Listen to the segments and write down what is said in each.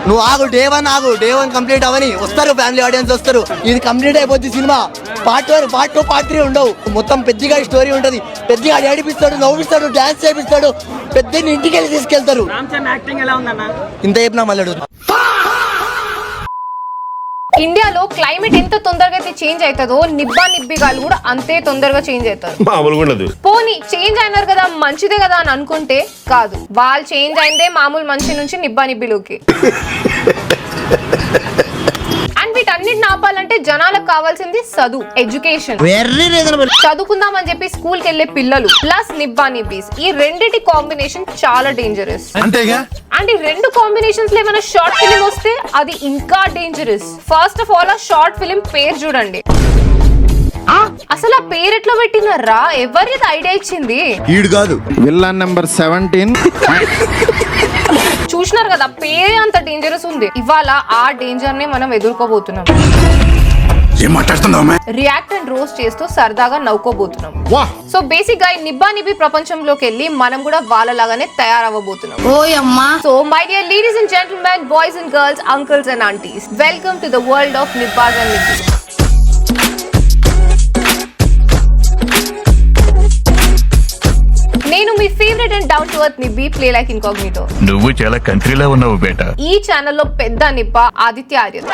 నువ్వు ఆగు, day one complete అవని వస్తారు, ఫ్యామిలీ ఆడియన్స్ వస్తారు. ఇది కంప్లీట్ అయిపోద్ది సినిమా. పార్ట్ 1, పార్ట్ 2, పార్ట్ 3 ఉండవు. మొత్తం పెద్దగా స్టోరీ ఉంటది. పెద్దగా ఏడిపిస్తాడు, నవ్విస్తాడు, డాన్స్ చేపిస్తాడు, పెద్ద ఇంటికి వెళ్ళి తీసుకెళ్తారు. ఇంత చెప్పినా మళ్ళీ ఇండియాలో క్లైమేట్ ఎంత తొందరగా అయితే చేంజ్ అవుతుందో నిబ్బిగాలు కూడా అంతే తొందరగా చేంజ్ అవుతారు. పోనీ చేంజ్ అయినారు కదా మంచిదే కదా అని అనుకుంటే కాదు, వాళ్ళు చేంజ్ అయిందే మామూలు మనిషి నుంచి నిబ్బిలోకి. అండ్ వీటన్నిటిని ఆపాలంటే జనాలకు కావాల్సింది చదువు, ఎడ్యుకేషన్. చదువుకుందామని చెప్పి స్కూల్ కి వెళ్లే పిల్లలు ప్లస్ నిబ్బీస్, ఈ రెండిటి కాంబినేషన్ చాలా డేంజరస్. అండ్ ఈ రెండు కాంబినేషన్స్ లో ఏమైనా షార్ట్ ఫిలిం వస్తే అది ఇంకా డేంజరస్. ఫస్ట్ ఆఫ్ ఆల్ ఆ షార్ట్ ఫిలిం పేరు చూడండి. అసలు ఆ పేరు ఎట్లా పెట్టినారా? ఎవరిది ఐడియా ఇచ్చింది? Villain number 17. చూసినారు కదా, పేరే అంత డేంజరస్ ఉంది. ఇవాళ ఆ డేంజర్ నే మనం ఎదుర్కోబోతున్నాం. రియాక్ట్ అండ్ రోస్ట్ చేస్తూ సరదాగా నవ్వుకోబోతున్నాం. సో బేసిక్ గా నిబ్బి ప్రపంచంలోకి వెళ్ళి మనం కూడా వాళ్ళలాగానే తయారవ్వబోతున్నాం. So my dear ladies and gentlemen, boys and girls, uncles and aunties, welcome to the world of nibbas and nibbi. నేను మీ favourite and down to earth nibbi, play like incognito. నువ్వు చాలా కంట్రీలో ఉన్నావు బేటా. ఈ ఛానల్లో పెద్ద నిబ్బ Aditya Aryan.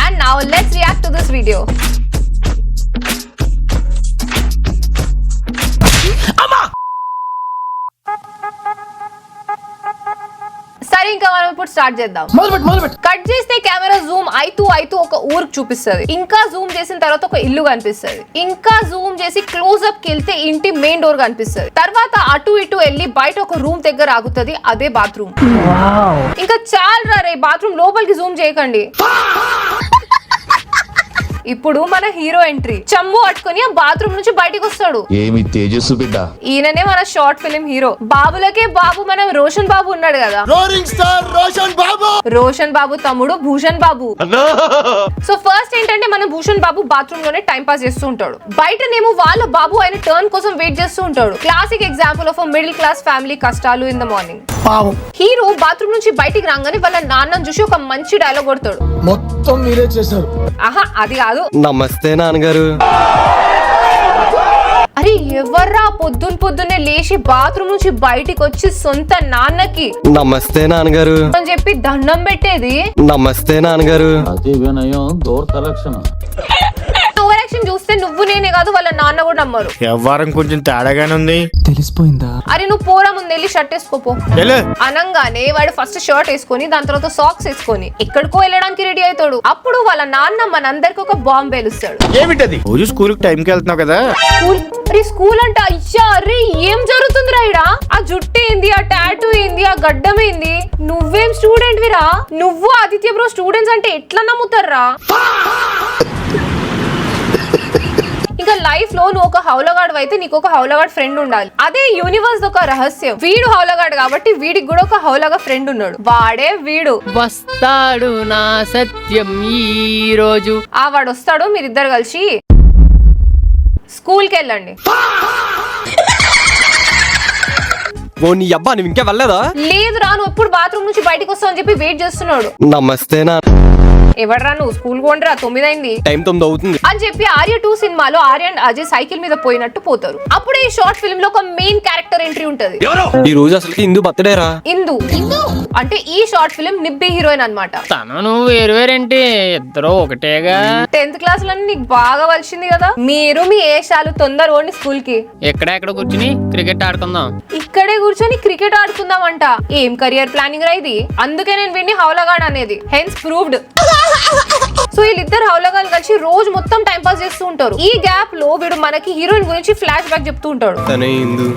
And now let's react to this video. సరే, ఇంకా మనం ఇప్పుడు స్టార్ట్ చేద్దాం. కట్ చేస్తే కెమెరా జూమ్ అయితూ ఒక ఊరికి చూపిస్తుంది. ఇంకా జూమ్ చేసిన తర్వాత ఒక ఇల్లు కనిపిస్తుంది. ఇంకా జూమ్ చేసి క్లోజ్ అప్ కి వెళ్తే ఇంటి మెయిన్ డోర్ కనిపిస్తుంది. తర్వాత అటు ఇటు వెళ్ళి బయట ఒక రూమ్ దగ్గర ఆగుతుంది, అదే బాత్రూమ్. ఇంకా చాలా రే, బాత్రూమ్ లోపలికి జూమ్ చేయకండి. ఇప్పుడు మన హీరో ఎంట్రీ. చంబు పట్టుకుని ఆ బాత్రూమ్ నుంచి బయటకు వస్తాడు. ఏమి తేజస్సు బిడ్డ. ఈయననే మన షార్ట్ ఫిలిం హీరో. బాబులకే బాబు మనం రోషన్ బాబు ఉన్నాడు కదా, రోషన్ బాబు తమ్ముడు భూషణ్ బాబు. సో ఫస్ట్ ఏంటంటే మన భూషణ్ బాబు బాత్రూమ్ లోనే టైం పాస్ చేస్తూ ఉంటాడు. బయటనేమో వాళ్ళ బాబు ఆయన టర్న్ కోసం వెయిట్ చేస్తూ ఉంటాడు. Classic example of middle class family కష్టాలు in the morning. Hero bathroom నుంచి బయటికి రాగానే వాళ్ళ నాన్నని చూసి ఒక మంచి డైలాగ్ కొడతాడు. మొత్తం మీరే చేశారు. ఆహా, అది కాదు. నమస్తే నాన్నగారు. అరే ఎవర్రా పొద్దున్నే లేచి బాత్రూమ్ నుంచి బయటికి వచ్చి సొంత నాన్నకి నమస్తే నాన్నగారు అని చెప్పి దండం పెట్టేది? నమస్తే నాన్నగారు. అతి వినయం దూర్త లక్షణం. ఓవర్ యాక్షన్ చూస్తే నువ్వు నేనే కాదు వాళ్ళ నాన్న కూడా నమ్మరు. వ్యవహారం కొంచెం తేడాగానే ఉంది. తెలిసిపోయిందా? అరే నువ్వు పోరా, ముందు వెళ్ళి షర్ట్ వేసుకోపో అనంగానే వాడు ఫస్ట్ షర్ట్ వేసుకొని దాని తర్వాత సాక్స్ వేసుకొని ఎక్కడికో వెళ్ళడానికి రెడీ అవుతాడు. అప్పుడు వాళ్ళ నాన్న మనందరికి ఒక బాంబు పేలుస్తాడు. ఏమిటది? రోజు స్కూల్ కి టైం కి వెళ్తున్నావు కదా. స్కూల్ అంటే అయ్యా, అరే ఏం జరుగుతుందిరా ఇడా? ఆ జుట్టు ఏంది, ఆ టాటూ ఏంది, ఆ గడ్డం ఏంది? నువ్వేం స్టూడెంట్ విరా? నువ్వు ఆదిత్య బ్రో స్టూడెంట్స్ అంటే ఎట్లా నమ్ముతారా? ఇంకా లైఫ్ లో నువ్వు ఒక హౌలగాడు అయితే నీకు ఒక హౌలగాడ్ ఫ్రెండ్ ఉండాలి. అదే యూనివర్స్ ఒక రహస్యం. వీడు హౌలగాడు కాబట్టి వీడికి కూడా ఒక హౌలగా ఫ్రెండ్ ఉన్నాడు. వాడే వీడు. వస్తాడు నా సత్యం ఈ రోజు. వాడు వస్తాడు, మీరిద్దరు కలిసి స్కూల్ కి వెళ్ళండి. నీ అబ్బా నువ్వు ఇంకా వెళ్ళలేదా? లేదు రా, నువ్వు ఎప్పుడు బాత్రూమ్ నుంచి బయటకు వస్తావు అని చెప్పి వెయిట్ చేస్తున్నాడు. నమస్తే నా. ఎవడరా నువ్వు? స్కూల్ కొండ్రా, 9 అయింది. టైం 9 అవుతుంది అని చెప్పి ఆర్య 2 సినిమాలో ఆర్య అండ్ అజయ్ సైకిల్ మీద పోయినట్టు పోతారు. అప్పుడే ఈ షార్ట్ ఫిల్మ్ లో ఒక మెయిన్ క్యారెక్టర్ ఎంట్రీ ఉంటది. ఈ రోజు అసలు ఇందు బర్త్డే రా. ఇందు అంటే ఈ షార్ట్ ఫిల్మ్ నిబ్బి హీరోయిన్ అన్నమాట. తను నువ్వు వేరువేరేంటి, ఇద్దరు ఒకటేగా. 10th క్లాస్ లో నీకు బాగా వలిసింది కదా. మీరు మీ ఏషాలు తొందర ఓడి స్కూల్ కి. ఎక్కడ కూర్చుని క్రికెట్ ఆడుకుందాం. ఇక్కడే కూర్చొని క్రికెట్ ఆడుకుందాం అంట. ఏం కెరియర్ ప్లానింగ్ రా ఇది? అందుకే నేను వీడిని హౌలగాడ్ అనేది. Hence proved. సో వీళ్ళిద్దరు హౌలగాలు కలిసి రోజు మొత్తం టైం పాస్ చేస్తూ ఉంటారు. ఈ గ్యాప్ లో వీడు మనకి హీరోయిన్ గురించి ఫ్లాష్ బ్యాక్ చెప్తూ ఉంటాడు. తనే ఇందు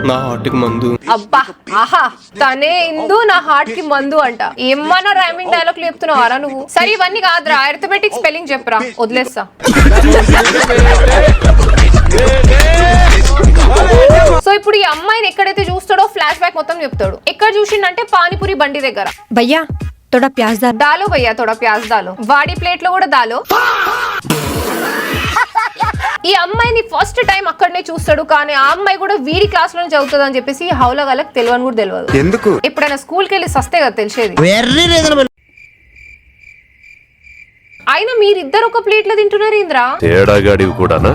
నా హార్ట్ కి మందు. అబ్బా ఆహా, తనే ఇందు నా హార్ట్ కి మందు అంట. ఏమన్నా రైమింగ్ డైలాగ్ చెప్తున్నావారా నువ్వు? సరే ఇవన్నీ కాదురా, అర్థమెటిక్ స్పెల్లింగ్ చెప్పరా, వదిలేస్తా. సో ఇప్పుడు ఈ అమ్మాయిని ఎక్కడైతే చూస్తాడో ఫ్లాష్ బ్యాక్ మొత్తం చెప్తాడు. ఎక్కడ చూసిండంటే పానీపూరి బండి దగ్గర. భయ్యా थोड़ा प्याज डालो. डालो भैया थोड़ा प्याज डालो. वाड़ी प्लेट लो కూడా डालो. ఈ అమ్మాయిని ఫస్ట్ టైం అక్కడనే చూస్తాడు, కానీ ఆ అమ్మాయి కూడా వీడి క్లాస్ లోనే చదువుతుంది అని చెప్పేసి హౌలా వాళ్ళకి తెలియని కూడా తెలియదు. ఎందుకు? ఎప్పుడైనా స్కూల్కి వెళ్ళి సస్తే కదా తెలిసేది. అయినా మీరిద్దరు ఒక ప్లేట్ లో తింటున్నారు ఇంద్రా. తేడాగాడివి కూడానా?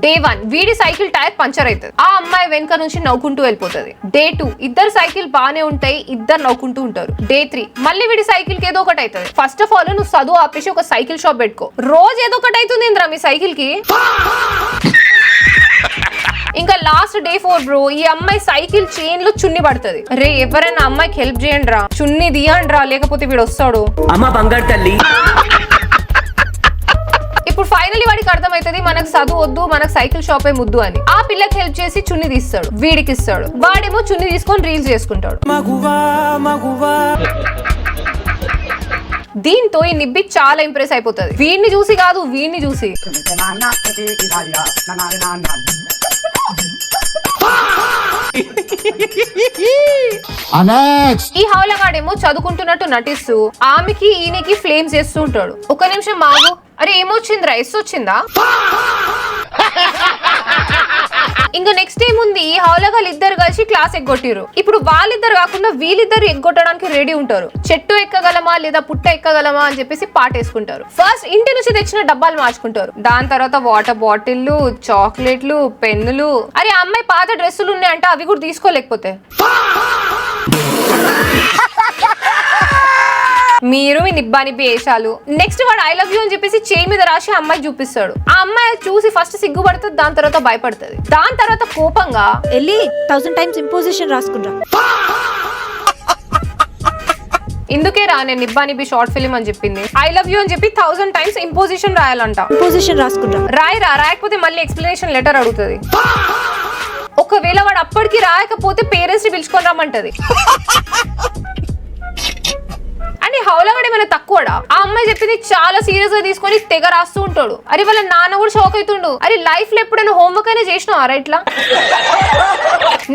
డే 1 వీడి సైకిల్ టైర్ పంచర్ అవుతుంది, ఆ అమ్మాయి వెనక నుంచి నవ్వుకుంటూ వెళ్ళిపోతుంది. డే 2 ఇద్దరు సైకిల్ బానే ఉంటాయి, ఇద్దరు నవ్వుకుంటూ ఉంటారు. డే 3 మళ్ళీ వీడి సైకిల్ కి ఏదో ఒకటి అవుతుంది. ఫస్ట్ ఆఫ్ ఆల్ నువ్వు చదువు ఆపేసి ఒక సైకిల్ షాప్ పెట్టుకో, రోజు ఏదో ఒకటి అవుతుంది ఇంద్రా మీ సైకిల్ కి. ఇంకా లాస్ట్ డే 4 బ్రో, ఈ అమ్మాయి సైకిల్ చైన్ లో చున్ని పడుతుంది. రే ఎవరైనా అమ్మాయికి హెల్ప్ చేయండి రా, చున్ని తీయండి రా, లేకపోతే వీడు వస్తాడు. అమ్మ బంగారు తల్లి. ఇప్పుడు ఫైనలీ వాడికి అర్థమైతుంది మనకు చదువు వద్దు, మనకు సైకిల్ షాపే ముద్దు అని. ఆ పిల్లకి హెల్ప్ చేసి చున్ని తీస్తాడు, వీడికి ఇస్తాడు. వాడేమో చున్ని తీసుకొని రీల్స్ చేసుకుంటాడు. దీంతో ఈ నిబ్బి చాలా ఇంప్రెస్ అయిపోతుంది, వీడిని చూసి కాదు వీడిని చూసి. ఈ హౌలగాడేమో చదువుకుంటున్నట్టు నటిస్తూ ఆమెకి ఈయనకి ఫ్లేమ్స్ చేస్తూ ఉంటాడు. ఒక నిమిషం మాగు, అరే ఏమొచ్చిందిరా, ఎస్ వచ్చిందా? ఇంకా నెక్స్ట్ ఏముంది, ఈ హౌలగాళ్ళు ఇద్దరు కలిసి క్లాస్ ఎగ్గొట్టిరు. ఇప్పుడు వాళ్ళిద్దరు కాకుండా వీళ్ళిద్దరు ఎగ్గొట్టడానికి రెడీ ఉంటారు. చెట్టు ఎక్కగలమా లేదా పుట్ట ఎక్కగలమా అని చెప్పేసి పాటేసుకుంటారు. ఫస్ట్ ఇంటి నుంచి తెచ్చిన డబ్బాలు మార్చుకుంటారు, దాని తర్వాత వాటర్ బాటిల్లు, చాక్లెట్లు, పెన్నులు. అరే అమ్మాయి పాత డ్రెస్సులు ఉన్నాయంటే అవి కూడా తీసుకోలేకపోతే మీరు మీ నిబ్బాని వేషాలు. నెక్స్ట్ వాడు ఐ లవ్ యూ అని చెప్పేసి చేయి మీద రాసి అమ్మాయి చూపిస్తాడు. ఆ అమ్మాయి చూసి ఫస్ట్ సిగ్గుపడుతుంది, దాని తర్వాత భయపడుతుంది, దాని తర్వాత కోపంగా వెళ్ళి 1000 టైమ్స్ ఇంపోజిషన్ రాసుకుంటా. ఇందుకే రా నేను నిబ్బాని షార్ట్ ఫిల్మ్ అని చెప్పింది. ఐ లవ్ యూ అని చెప్పి 1000 టైమ్స్ ఇంపోజిషన్ రాయాలంట. ఇంపోజిషన్ రాసుకుంటా. రాయకపోతే మళ్ళీ ఎక్స్ప్లెనేషన్ లెటర్ అడుగుతుంది. ఒకవేళ వాడు అప్పటికి రాయకపోతే పేరెంట్స్ ని పిలుచుకొని రమ్మంటది. అని హౌలగాడు ఏమైనా తక్కువడా? ఆ అమ్మాయి చెప్పింది చాలా సీరియస్ గా తీసుకొని తెగ రాస్తూ ఉంటాడు. అరే వాళ్ళ నాన్న కూడా షాక్ అవుతుండు, అరే లైఫ్ లో ఎప్పుడైనా హోంవర్క్ అయినా చేసినావు ఇట్లా.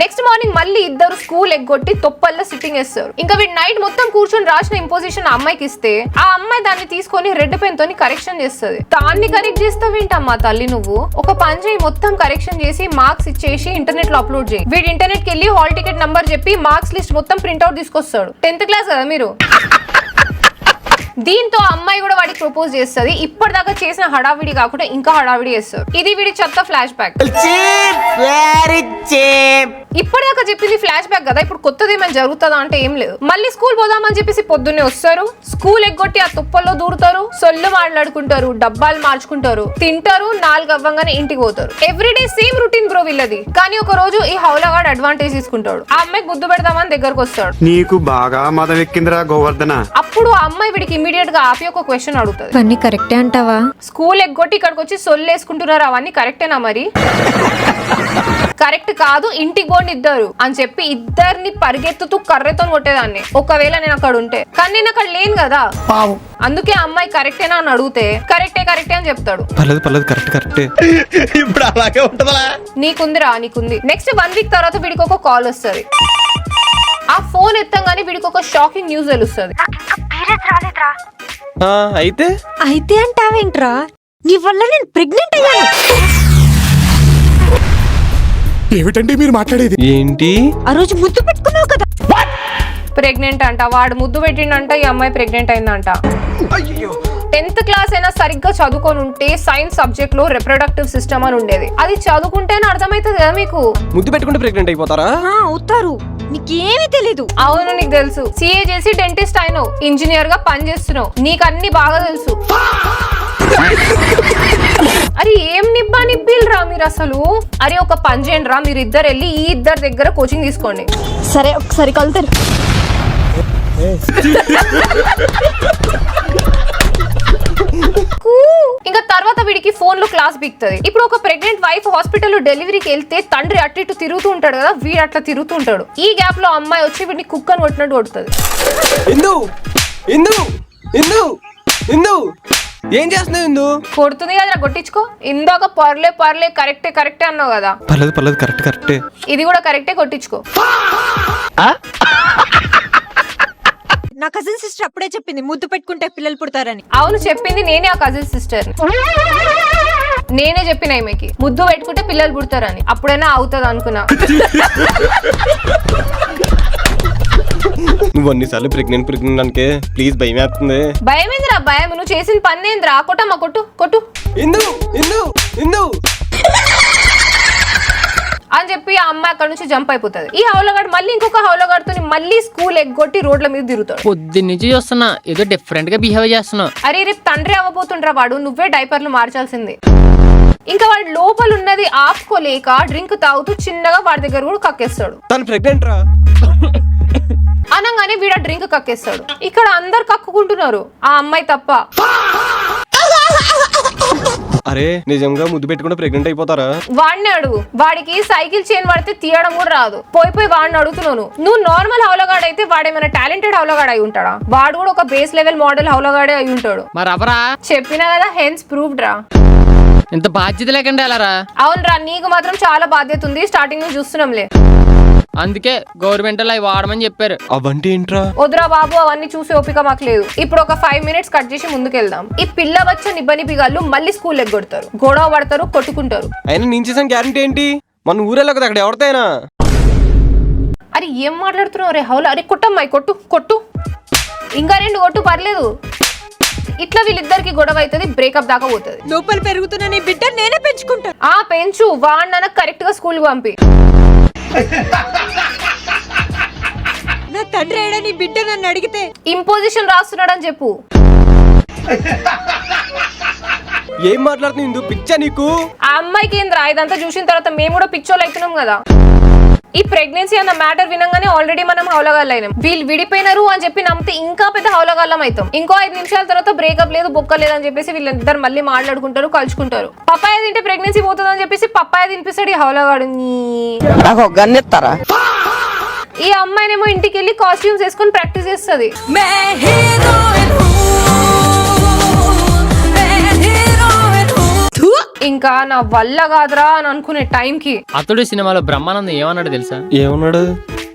నెక్స్ట్ మార్నింగ్ మళ్ళీ ఇద్దరు స్కూల్ ఎగ్గొట్టి తొప్పల్లో సిట్టింగ్ వేస్తారు. ఇంకా వీడు నైట్ మొత్తం కూర్చొని రాసిన ఇంపోజిషన్ ఆ అమ్మాయికి ఇస్తే ఆ అమ్మాయి దాన్ని తీసుకొని రెడ్ పెన్ తోని కరెక్షన్ చేస్తుంది. దాన్ని కరెక్ట్ చేస్తావేంటమ్మా తల్లి నువ్వు? ఒక పని చేయి, మొత్తం కరెక్షన్ చేసి మార్క్స్ ఇచ్చేసి ఇంటర్నెట్ లో అప్లోడ్ చేయి. వీడు ఇంటర్నెట్ కి వెళ్ళి హాల్ టికెట్ నంబర్ చెప్పి మార్క్స్ లిస్ట్ మొత్తం ప్రింట్అవుట్ తీసుకొస్తాడు. 10th క్లాస్ కదా మీరు. దీంతో అమ్మాయి కూడా వాడికి ప్రపోజ్ చేస్తుంది. ఇప్పటిదాకా చేసిన హడావిడి కాకుండా ఇంకా హడావిడి చేస్తారు. ఇది వీడి చెత్త ఫ్లాష్ బ్యాక్. ఇప్పటిదాకా చెప్పింది ఫ్లాష్ బ్యాక్ కదా, ఇప్పుడు కొత్తది ఏమైనా జరుగుతుందా అంటే ఏం లేదు. మళ్ళీ స్కూల్ పోదామని చెప్పేసి పొద్దున్నే వస్తారు, స్కూల్ ఎగ్గొట్టి ఆ తుప్పల్లో దూరుతారు, సొల్లు మాట్లాడుకుంటారు, డబ్బాలు మార్చుకుంటారు, తింటారు, 4 అవ్వంగానే ఇంటికి పోతారు. ఎవ్రీడే సేమ్ రొటీన్ బ్రో వీళ్ళది. కానీ ఒక రోజు ఈ హౌలగాడు అడ్వాంటేజ్ తీసుకుంటాడు. ఆ అమ్మాయికి ముద్దు పెడదామని దగ్గరకు వస్తాడు. నీకు బాగా మదం ఎక్కిందిరా గోవర్ధన. అప్పుడు ఆ అమ్మాయి వీడికి ఇమీడియట్ గా ఆపి ఒక క్వశ్చన్ అడుగుతుంది. అన్ని కరెక్టే అంటావా? స్కూల్ ఎగ్గొట్టి ఇక్కడికి వచ్చి సొల్లు వేసుకుంటున్నారు, అవన్నీ కరెక్టేనా? మరి కరెక్ట్ కాదు, ఇంటికి పోండి ఇద్దరు అని చెప్పి ఇద్దరిని పరిగెత్తుతూ కర్రెతో కొట్టేదాన్ని ఒకవేళ నేను అక్కడ ఉంటే. కానీ నేను అక్కడ లేను కదా, అందుకే అమ్మాయి కరెక్టేనా అని అడిగితే కరెక్టే అని చెప్తాడు. కరెక్టే. ఇప్పుడు అలాగే ఉంటుందా? నీకుందిరా, నీకుంది. నెక్స్ట్ 1 వీక్ తర్వాత వీడికి ఒక కాల్ వస్తుంది. ఆ ఫోన్ ఎత్తంగానే వీడికి ఒక షాకింగ్ న్యూస్ తెలుస్తుంది. అయితే అంటావేంట్రా, నీ వల్ల నేను ప్రెగ్నెంట్ అయ్యాను. ఏమిటండి మీరు మాట్లాడేది? ఏంటి? ఆ రోజు ముద్దు పెట్టుకున్నావు కదా. ప్రెగ్నెంట్ అంట, వాడు ముద్దు పెట్టిండంట, ఈ అమ్మాయి ప్రెగ్నెంట్ అయిందంట. 10th క్లాస్ అయినా సరిగ్గా చదువుకొని ఉంటే సైన్స్ సబ్జెక్ట్ లో రిప్రొడక్టివ్ సిస్టమ్ అని ఉండేది, అది చదువుకుంటేనే అర్థమవుతుంది కదా మీకు. ముద్దు పెట్టుకుంటే ప్రెగ్నెంట్ అయిపోతారా? అవుతారు, నీకేమీ తెలీదు. అవును నీకు తెలుసు, సిఏ చేసి డెంటిస్ట్ అయినావు, ఇంజనీర్ గా పని చేస్తున్నావు, నీకు అన్ని బాగా తెలుసు. అరే ఏం నిబ్బిల్రా మీరు అసలు. అరే ఒక పని చేయండి రా, మీరు ఇద్దరు వెళ్ళి ఈ ఇద్దరు దగ్గర కోచింగ్ తీసుకోండి. సరే ఒకసారి కలుతారు. ఇంకా తర్వాత వీడికి ఫోన్ లో క్లాస్ బిగుతుంది. ఇప్పుడు ఒక ప్రెగ్నెంట్ వైఫ్ హాస్పిటల్ లో డెలివరీకి వెళ్తే తండ్రి అటు ఇటు తిరుగుతూ ఉంటాడు కదా, వీడు అట్లా తిరుగుతూ ఉంటాడు. ఈ గ్యాప్ లో అమ్మాయి వచ్చి వీడిని కుక్కని కొట్టినట్టు కొడుతుంది. ఏం చేస్తున్నావు ఇందు? కొడుతుంది కదా, కొట్టించుకో. ఇందాక పర్లే కరెక్టే అన్నావు కదా. పర్లేదు కరెక్టే. ఇది కూడా కరెక్టే, కొట్టించుకో. నా కజిన్ సిస్టర్ అప్పుడే చెప్పింది ముద్దు పెట్టుకుంటే పిల్లలు పుడతారని. అవును చెప్పింది నేనే, ఆ కజిన్ సిస్టర్ నేనే చెప్పిన ఈమెకి ముద్దు పెట్టుకుంటే పిల్లలు పుడతారని. అప్పుడైనా అవుతుంది అనుకున్నా. నువ్వు అన్నిసార్లు ప్రెగ్నెంట్ అనుకే ప్లీజ్ భయం వేస్తుంది. భయం ఏందిరా భయం? నువ్వు చేసిన పని ఏందిరా? కొట్టమ్మా, కొట్టు కొట్టు ఇందు అని చెప్పి ఆ అమ్మాయి అక్కడ నుంచి జంప్ అయిపోతుంది. ఈ హౌలగాడు మళ్ళీ ఇంకొక హౌలగాడుతో మళ్ళీ స్కూల్ ఎగ్గొట్టి రోడ్ల మీద తిరుగుతాడు. పొద్దున్న నుంచి చూస్తున్నా ఏదో డిఫరెంట్ గా బిహేవ్ చేస్తున్నావు. అరే రేపు తండ్రి అవ్వబోతుండ్రా వాడు, నువ్వే డైపర్లు మార్చాల్సింది. ఇంకా వాడు లోపల ఉన్నది ఆపుకోలేక డ్రింక్ తాగుతూ చిన్నగా వాడి దగ్గర కూడా కక్కేస్తాడు. తను ప్రెగ్నెంట్ రా అనగానే వీడ డ్రింక్ కక్కేస్తాడు. ఇక్కడ అందరు కక్కుకుంటున్నారు, ఆ అమ్మాయి తప్ప. అరే నిజంగా ముద్దు పెట్టుకుంటే ప్రెగ్నెంట్ అయిపోతారా? వాడిని అడుగు, వాడికి సైకిల్ చైన్ పడితే తీయడం కూడా రాదు. పోయి వాడిని అడుగుతున్నాను. నువ్వు నార్మల్ హౌలగాడ్ అయితే వాడేమైనా టాలెంటెడ్ హౌలగాడ్ అయి ఉంటాడా? వాడు కూడా ఒక బేస్ లెవెల్ మోడల్ హౌలగాడే అయి ఉంటాడు. మరి అవరా చెప్పినా కదా, హెన్స్ ప్రూవ్డ్ రా. ఇంత బాధ్యత లేకుండా వెళ్ళరా? అవునరా, నీకు మాత్రం చాలా బాధ్యత ఉంది. స్టార్టింగ్ నుంచి చూస్తున్నాంలే. అందుకే గవర్నమెంట్ అవి వాడమని చెప్పారు. అవంటే ఏంట్రా? వద్దురా బాబు, అవన్నీ చూసి ఓపిక మాకు లేదు. ఇప్పుడు ఒక 5 minutes కట్ చేసి ముందుకెళ్దాం. ఈ పిల్ల వచ్చే నిబ్బనిపిగాళ్ళు మళ్ళీ స్కూల్ ఎగ్గొడతారు, గొడవ పడతారు, కొట్టుకుంటారు. అయినా నేను చేసిన గ్యారంటీ ఏంటి? మన ఊరేలో కదా అక్కడ ఎవరితైనా. అరే ఏం మాట్లాడుతున్నావు రే హౌల? అరే కొట్టమ్మాయి, కొట్టు కొట్టు, ఇంకా 2 కొట్టు పర్లేదు. ఇట్లా వీళ్ళిద్దరికి గొడవ అవుతుంది, బ్రేకప్ దాకా పోతుంది. లోపల పెరుగుతున్న నీ బిడ్డ నేనే పెంచుకుంటాను. ఆ పెంచు, వాడిన కరెక్ట్ గా స్కూల్ పంపి. నా తండ్రి ఏడా నీ బిడ్డ నన్ను అడిగితే ఇంపోజిషన్ రాస్తున్నాడు అని చెప్పు. ఏం మాట్లాడుతుంది ఇందు? పిచ్చా నీకు? ఆ అమ్మాయికి ఏంద్రా? ఇదంతా చూసిన తర్వాత మేము కూడా పిచ్చోళ్ళు అవుతున్నాం కదా. ఈ ప్రెగ్నెన్సీ అన్న మ్యాటర్ వినంగానే ఆల్రెడీ మనం హౌలగాళ్ళు అయినాం. వీళ్ళు విడిపోయినారు అని చెప్పి నమ్మితే ఇంకా పెద్ద హౌలగాళ్ళం అవుతాం. ఇంకో 5 నిమిషాల తర్వాత బ్రేకప్ లేదు, బొక్క లేదు అని చెప్పేసి వీళ్ళిద్దరు మళ్ళీ మాట్లాడుకుంటారు, కలుసుకుంటారు. పప్పాయ తింటే ప్రెగ్నెన్సీ పోతుంది అని చెప్పేసి పప్పాయ తినిపిస్తాడు ఈ హౌలగాడు. ఈ అమ్మాయినేమో ఇంటికి వెళ్ళి కాస్ట్యూమ్స్ వేసుకొని ప్రాక్టీస్ చేస్తుంది. ఇంకా నా వల్ల కాదురా అని అనుకునే టైంకి అతడు సినిమాలో బ్రహ్మానందం ఏమన్నాడు తెలుసా? ఏమన్నాడు?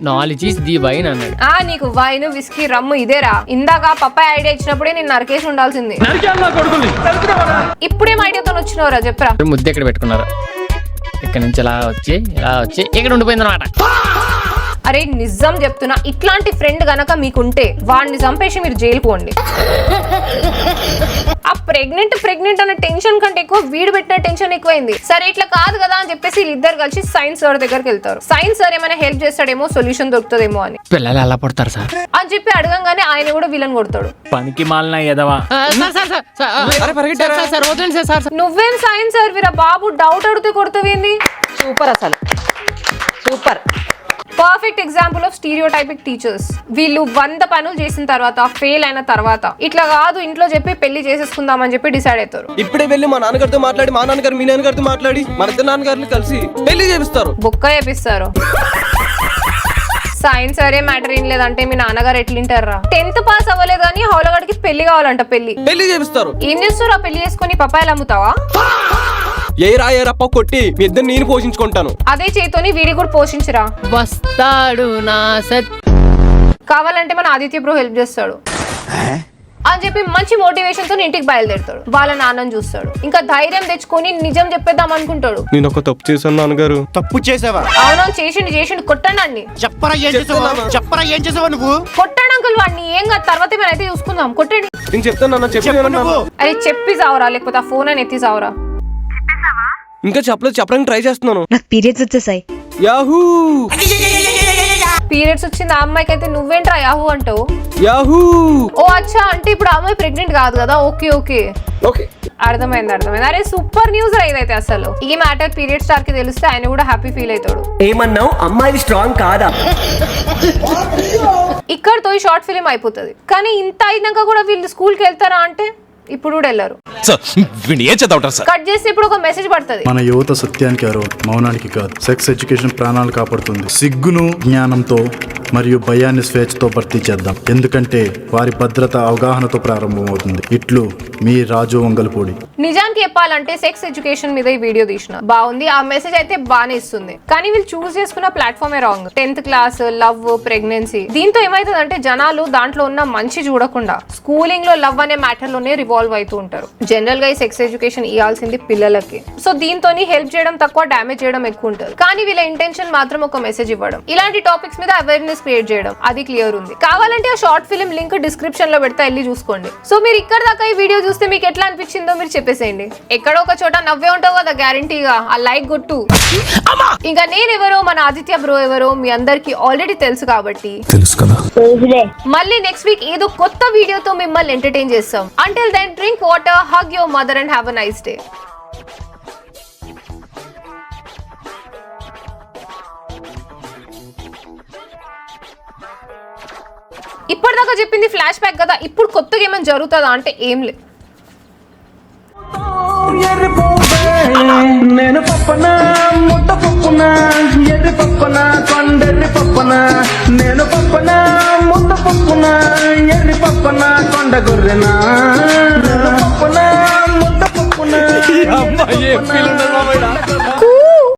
నాలెడ్జ్ ఈస్ ది వైన్ అన్నాడు. నీకు వైన్, విస్కీ, రమ్ము ఇదేరా. ఇందాక పప్పాయి ఐడియా ఇచ్చినప్పుడే నేను నరకేసి ఉండాల్సింది. ఇప్పుడేం ఐడియాతో వచ్చినవరా చెప్పరా? ముద్దు ఎక్కడ పెట్టుకున్నారు? ఇక్కడ నుంచి ఇలా వచ్చి ఇక్కడ ఉండిపోయింది అనమాట. అరే నిజం చెప్తున్నా, ఇట్లాంటి ఫ్రెండ్ గనక మీకుంటే వాడిని చంపేసి మీరు జైలు పోండి. ఆ ప్రెగ్నెంట్ అన్న టెన్షన్ కంటే ఎక్కువ వీడు పెట్టిన టెన్షన్ ఎక్కువైంది. సరే ఇట్లా కాదు కదా అని చెప్పేసి వీళ్ళిద్దరు కలిసి సైన్స్ సార్ దగ్గరికి వెళ్తారు. సైన్స్ సార్ ఏమైనా హెల్ప్ చేస్తాడేమో, సొల్యూషన్ దొరుకుతుందేమో అని. పిల్లలు ఎలా పడతారు సార్ అని చెప్పి అడగంగానే ఆయన కూడా వీళ్ళని కొడతాడు. పనికి మాలిన ఎదవా. నువ్వేం science sir Veera Babu, doubt అడిగితే కొడుతుంది. సూపర్, అసలు super. Perfect example of stereotypic teachers. వీళ్ళు 100 పనులు చేసిన తర్వాత, ఫెయిల్ అయిన తర్వాత ఇట్లా కాదు ఇంట్లో చెప్పి పెళ్లి చేసేసుకుందామని చెప్పి డిసైడ్ అవుతారు. ఇప్పుడే వెళ్ళి మా నాన్నగారితో మాట్లాడి, మా నాన్నగారు మీ నాన్నగారితో మాట్లాడి, మన ఇద్దరు నాన్నగారిని కలిసి పెళ్లి చేపిస్తారు, బుక్క చేపిస్తారు. సైన్స్ సరే మ్యాటర్ ఏం లేదంటే మీ నాన్నగారు ఎట్లింటారా? 10th పాస్ అవ్వలేదు కానీ హౌలగాడికి పెళ్లి కావాలంట. పెళ్లి చేపిస్తారు. ఏం చేస్తారు? ఆ పెళ్లి చేసుకుని పప్పాయలు అమ్ముతావా? ఏ రాయరప్ప కొట్టి మీ ఇద్దరు నేను పోషించుకుంటాను. అదే చేతోని వీడి కూడా పోషించరా. వస్తాడు నా కావాలంటే మన ఆదిత్య బ్రో హెల్ప్ చేస్తాడు అని చెప్పి మంచి మోటివేషన్ తో ఇంటికి బయలుదేరుతాడు. వాళ్ళ నాన్నని చూస్తాడు, ఇంకా ధైర్యం తెచ్చుకొని నిజం చెప్పేద్దాం అనుకుంటాడు. నేను ఒక తప్పు చేశాను నాన్నగారు. తప్పు చేసావా? అవునవును చేసిండు, కొట్టండి అన్ని. చెప్పరా ఏం చేసావా నువ్వు? కొట్టండి అంకుల్ వాడిని, ఏం కాదు తర్వాత మేము అయితే చూసుకుందాం. కొట్టండి. నేను చెప్తాను చెప్పు. అరే చెప్పి చావరా, లేకపోతే ఆ ఫోన్ అని ఎత్తి చావరా. ఇంకా చెప్పడానికి ట్రై చేస్తున్నాను. నాకు పీరియడ్స్ వచ్చేసాయి. యాహూ పీరియడ్స్ వచ్చింది ఆ అమ్మాయికి, అయితే నువ్వేంట్రా యాహూ అంటావు? యాహూ. ఓ అచ్చా, అంటే ఇప్పుడు ఆ అమ్మాయి ప్రెగ్నెంట్ కాదు కదా. ఓకే అర్థమైంది. అరే సూపర్ న్యూస్ ఇదైతే. అసలు ఈ మ్యాటర్ పీరియడ్ స్టార్ కి తెలిస్తే ఆయన కూడా హ్యాపీ ఫీల్ అవుతాడు. ఏమన్నావు? అమ్మాయి స్ట్రాంగ్ కాదా? ఇక్కడతో ఈ షార్ట్ ఫిలిం అయిపోతుంది. కానీ ఇంత అయినాక కూడా వీళ్ళు స్కూల్ కి వెళ్తారా అంటే ఇప్పుడు కూడా వెళ్ళారు. కట్ చేసి ఇప్పుడు ఒక మెసేజ్ పడుతుంది. మన యువత సత్యానికి అరవ, మౌనానికి కాదు. సెక్స్ ఎడ్యుకేషన్ ప్రాణాలు కాపాడుతుంది. సిగ్గును జ్ఞానంతో మరియు భయాన్ని స్వేచ్ఛతో భర్తీ చేద్దాం. ఎందుకంటే వారి భద్రత అవగాహనతో ప్రారంభమవుతుంది. ఇట్లు మీ రాజు వంగల్పూడి. నిజానికి చెప్పాలంటే సెక్స్ ఎడ్యుకేషన్ మీద ఈ వీడియో తీసిన బాగుంది, ఆ మెసేజ్ అయితే బానే ఇస్తుంది. కానీ వీళ్ళు చూస్ చేసుకున్న ప్లాట్ఫామే wrong. 10th class, love, pregnancy, దీంతో ఏమైతుందంటే జనాలు దాంట్లో ఉన్న మంచి చూడకుండా స్కూలింగ్ లో లవ్ అనే మ్యాటర్ లోనే రివాల్వ్ అవుతూ ఉంటారు. జనరల్ గా ఈ సెక్స్ ఎడ్యుకేషన్ ఇవ్వాల్సింది పిల్లలకి. సో దీంతో హెల్ప్ చేయడం తక్కువ, డ్యామేజ్ చేయడం ఎక్కువ ఉంటుంది. కానీ వీళ్ళ ఇంటెన్షన్ మాత్రం ఒక మెసేజ్ ఇవ్వడం, ఇలాంటి టాపిక్స్ మీద అవేర్నెస్ క్రియేట్ చేయడం, అది క్లియర్ ఉంది. కావాలంటే ఆ షార్ట్ ఫిల్మ్ లింక్ డిస్క్రిప్షన్ లో పెడతా, వెళ్ళి చూసుకోండి. సో మీరు ఇక్కడ దాకా ఈ వీడియో చూస్తే మీకు ఎట్లా అనిపించిందో మీరు చెప్పేసేయండి. ఎక్కడో ఒక చోట నవ్వే ఉంటావు కదా గ్యారంటీగా, ఆ లైక్ కొట్టు. ఇంకా నేనెవరో, మన ఆదిత్య బ్రో ఎవరో మీ అందరికి ఆల్రెడీ తెలుసు కాబట్టి మళ్ళీ నెక్స్ట్ వీక్ ఏదో కొత్త వీడియోతో మిమ్మల్ని ఎంటర్టైన్ చేస్తాం. Until then drink water, hug your mother and have a nice day. ఇప్పటిదాకా చెప్పింది ఫ్లాష్ బ్యాక్ కదా, ఇప్పుడు కొత్తగా ఏమైనా జరుగుతుందా అంటే ఏం లేదు. నేను పప్పన ముద్ద పప్పున ఎర్రి పప్పన కొండెర్రి పప్పన నేను పప్పన ముద్ద పప్పున ఎర్రి పప్పన కొండ గొర్రెనా పప్పన ముద్ద పప్పున